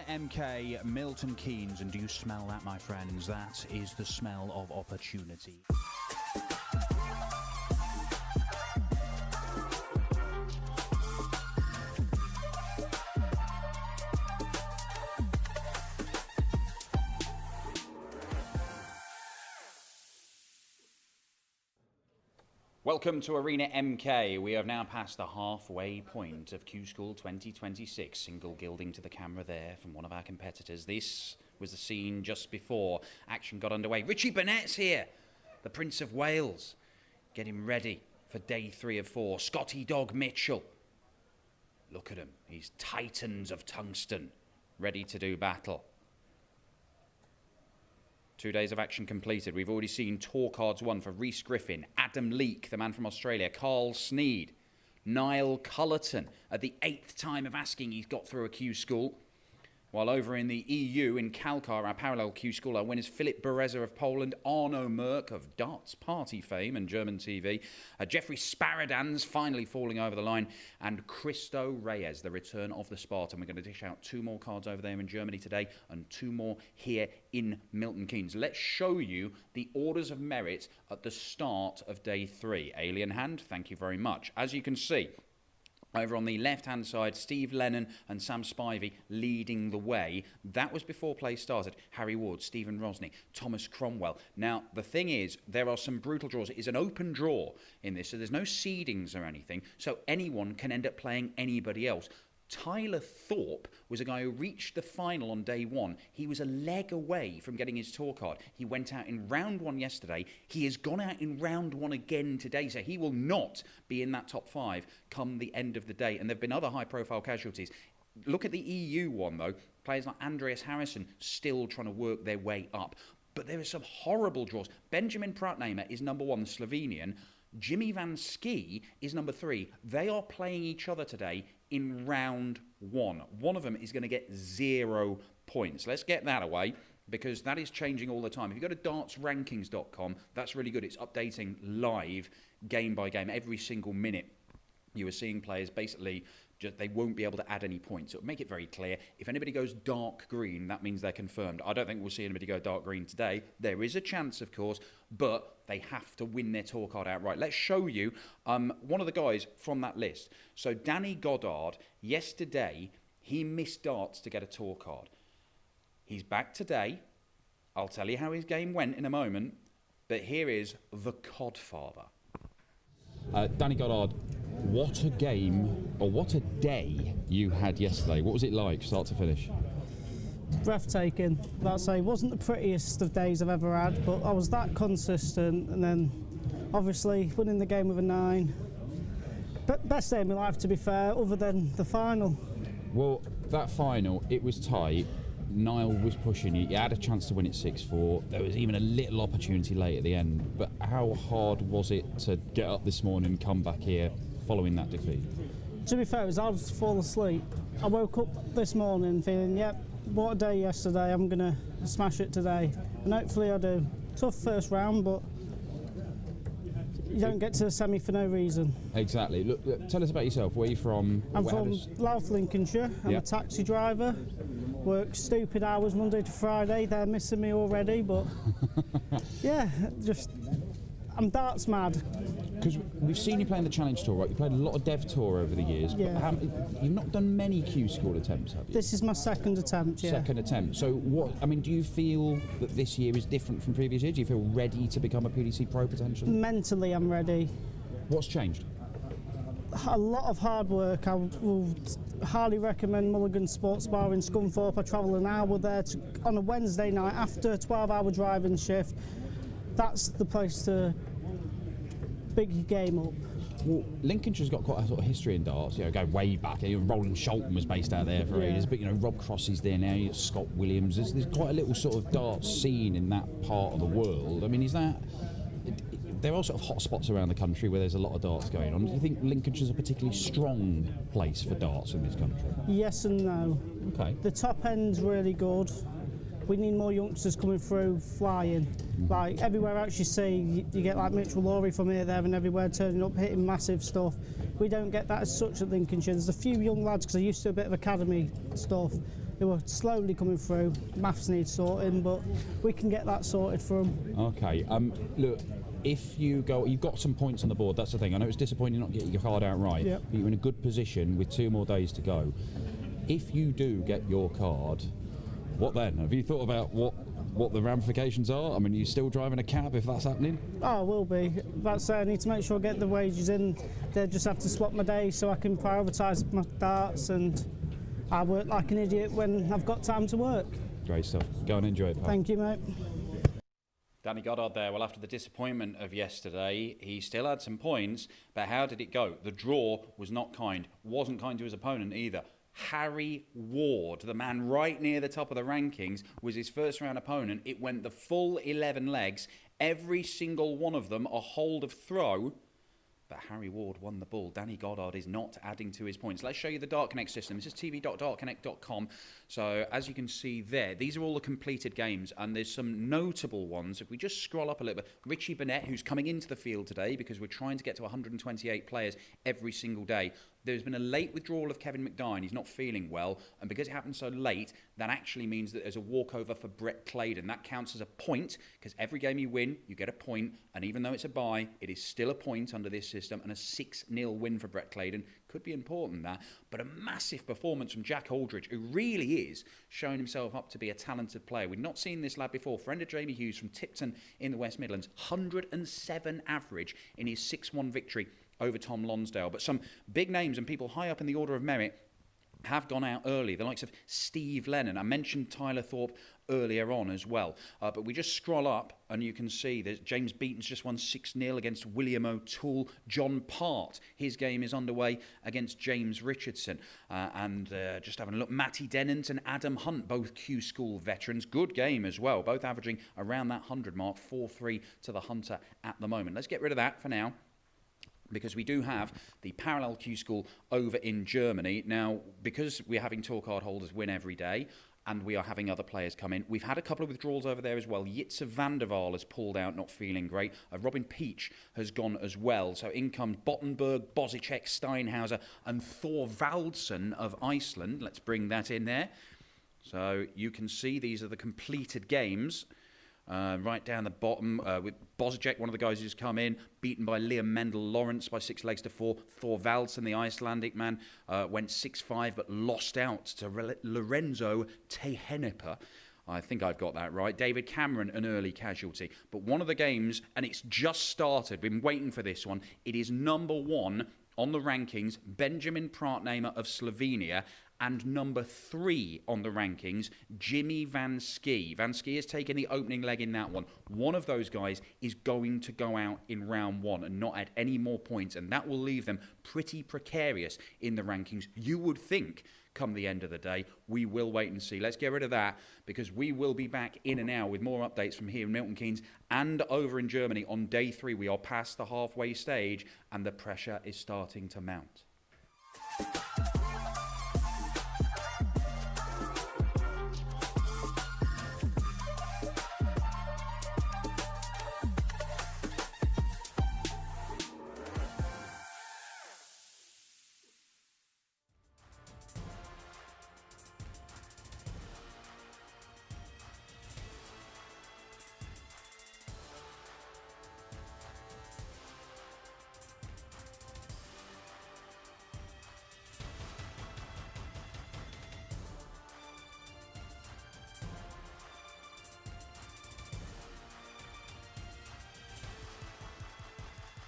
MK, Milton Keynes, and do you smell that, my friends? That is the smell of opportunity. Welcome to Arena MK. We have now passed the halfway point of Q School 2026. Single gilding to the camera there from one of our competitors. This was the scene just before action got underway. Richie Burnett's here, the Prince of Wales, getting ready for day 3 of 4. Scotty Dog Mitchell. Look at him. He's Titans of Tungsten, ready to do battle. 2 days of action completed. We've already seen tour cards won for Rhys Griffin, Adam Leake, the man from Australia, Carl Sneed, Niall Cullerton. At the 8th time of asking, he's got through a Q School. While over in the EU, in Kalkar, our parallel Q School, our winners Filip Bereza of Poland, Arno Merck of Darts Party fame and German TV, Jeffrey Sparadans finally falling over the line, and Cristo Reyes, the return of the Spartan. We're going to dish out 2 more cards over there in Germany today and 2 more here in Milton Keynes. Let's show you the orders of merit at the start of day 3. Alien Hand, thank you very much. As you can see, over on the left-hand side, Steve Lennon and Sam Spivey leading the way. That was before play started. Harry Ward, Stephen Rosny, Thomas Cromwell. Now, the thing is, there are some brutal draws. It is an open draw in this, so there's no seedings or anything, so anyone can end up playing anybody else. Tyler Thorpe was a guy who reached the final on day 1. He was a leg away from getting his tour card. He went out in round 1 yesterday. He has gone out in round 1 again today, so he will not be in that top 5 come the end of the day. And there have been other high-profile casualties. Look at the EU one, though. Players like Andreas Harrison still trying to work their way up. But there are some horrible draws. Benjamin Pratnamer is number 1, the Slovenian. Jimmy Van Ski is number 3. They are playing each other today in round 1. One of them is going to get 0 points. Let's get that away, because that is changing all the time. If you go to dartsrankings.com, that's really good. It's updating live, game by game, every single minute. You are seeing players basically, they won't be able to add any points. So make it very clear. If anybody goes dark green, that means they're confirmed. I don't think we'll see anybody go dark green today. There is a chance, of course, but they have to win their tour card outright. Let's show you one of the guys from that list. So Danny Goddard, yesterday, he missed darts to get a tour card. He's back today. I'll tell you how his game went in a moment, but here is the Codfather. Danny Goddard, what a game, or what a day you had yesterday. What was it like, start to finish? Breathtaking. I'd say it wasn't the prettiest of days I've ever had, but I was that consistent, and then obviously winning the game with a 9. Best day of my life, to be fair, other than the final. Well, that final, it was tight. Niall was pushing you. You had a chance to win it 6-4. There was even a little opportunity late at the end. But how hard was it to get up this morning and come back here following that defeat? To be fair, it was hard to fall asleep. I woke up this morning feeling, yep, what a day yesterday, I'm going to smash it today. And hopefully I do. Tough first round, but you don't get to the semi for no reason. Exactly. Look, tell us about yourself. Where are you from? I'm from Louth, Lincolnshire. I'm a taxi driver. Work stupid hours Monday to Friday. They're missing me already, but yeah, just I'm darts mad. Because we've seen you playing the Challenge Tour, right? You played a lot of Dev Tour over the years, but you've not done many Q School attempts, have you? This is my second attempt, yeah. Second attempt. So what, I mean, do you feel that this year is different from previous years? Do you feel ready to become a PDC Pro potentially? Mentally, I'm ready. What's changed? A lot of hard work. I will highly recommend Mulligan Sports Bar in Scunthorpe. I travel an hour there on a Wednesday night after a 12-hour driving shift. That's the place to big your game up. Well, Lincolnshire's got quite a sort of history in darts, you know, going way back. Roland Sholton was based out there for ages, but you know, Rob Crossey's there now, you got Scott Williams. There's quite a little sort of darts scene in that part of the world. I mean, is that... There are sort of hot spots around the country where there's a lot of darts going on. Do you think Lincolnshire's a particularly strong place for darts in this country? Yes and no. Okay. The top end's really good. We need more youngsters coming through flying. Like everywhere else you see, you get like Mitchell Lawrie from here, there and everywhere turning up, hitting massive stuff. We don't get that as such at Lincolnshire. There's a few young lads, because I used to do a bit of academy stuff, who are slowly coming through. Maths needs sorting, but we can get that sorted for them. Okay. Look, if you go, you've got some points on the board. That's the thing. I know it's disappointing not getting your card out right, Yep. but you're in a good position with 2 more days to go. If you do get your card, what then? Have you thought about what the ramifications are? I mean, are you still driving a cab if that's happening? Oh, I will be. That's I need to make sure I get the wages in. They just have to swap my days so I can prioritise my darts, and I work like an idiot when I've got time to work. Great stuff. Go and enjoy it, pal. Thank you, mate. Danny Goddard there. Well, after the disappointment of yesterday, he still had some points, but how did it go? The draw was not kind. Wasn't kind to his opponent either. Harry Ward, the man right near the top of the rankings, was his first round opponent. It went the full 11 legs, every single one of them a hold of throw. But Harry Ward won the ball. Danny Goddard is not adding to his points. Let's show you the Dart Connect system. This is tv.dartconnect.com. So as you can see there, these are all the completed games, and there's some notable ones. If we just scroll up a little bit, Richie Burnett, who's coming into the field today because we're trying to get to 128 players every single day. There's been a late withdrawal of Kevin McDine. He's not feeling well, and because it happened so late, that actually means that there's a walkover for Brett Claydon. That counts as a point, because every game you win, you get a point, and even though it's a bye, it is still a point under this system, and a 6-0 win for Brett Claydon could be important, that. But a massive performance from Jack Aldridge, who really is showing himself up to be a talented player. We've not seen this lad before. Friend of Jamie Hughes from Tipton in the West Midlands, 107 average in his 6-1 victory over Tom Lonsdale. But some big names and people high up in the order of merit have gone out early, the likes of Steve Lennon. I mentioned Tyler Thorpe earlier on as well. But we just scroll up and you can see that James Beaton's just won 6-0 against William O'Toole. John Part, his game is underway against James Richardson. Just having a look, Matty Dennant and Adam Hunt, both Q School veterans. Good game as well, both averaging around that 100 mark, 4-3 to the Hunter at the moment. Let's get rid of that for now, because we do have the parallel Q School over in Germany. Now, because we're having tour card holders win every day, and we are having other players come in, we've had a couple of withdrawals over there as well. Jitse van der Waal has pulled out, not feeling great. Robin Peach has gone as well. So in comes Bottenberg, Bozicek, Steinhauser, and Thorvaldsen of Iceland. Let's bring that in there. So you can see these are the completed games. Right down the bottom, with Bozicek, one of the guys who's come in, beaten by Liam Mendel Lawrence by 6 legs to 4. Thorvaldsen, the Icelandic man, went 6-5 but lost out to Lorenzo Tehenepa. I think I've got that right. David Cameron, an early casualty. But one of the games, and it's just started, been waiting for this one, it is number 1 on the rankings, Benjamin Praatnamer of Slovenia, and number 3 on the rankings, Jimmy Van Schie. Van Schie has taken the opening leg in that one. One of those guys is going to go out in round 1 and not add any more points, and that will leave them pretty precarious in the rankings. You would think, come the end of the day, we will wait and see. Let's get rid of that, because we will be back in an hour with more updates from here in Milton Keynes and over in Germany on day 3. We are past the halfway stage, and the pressure is starting to mount.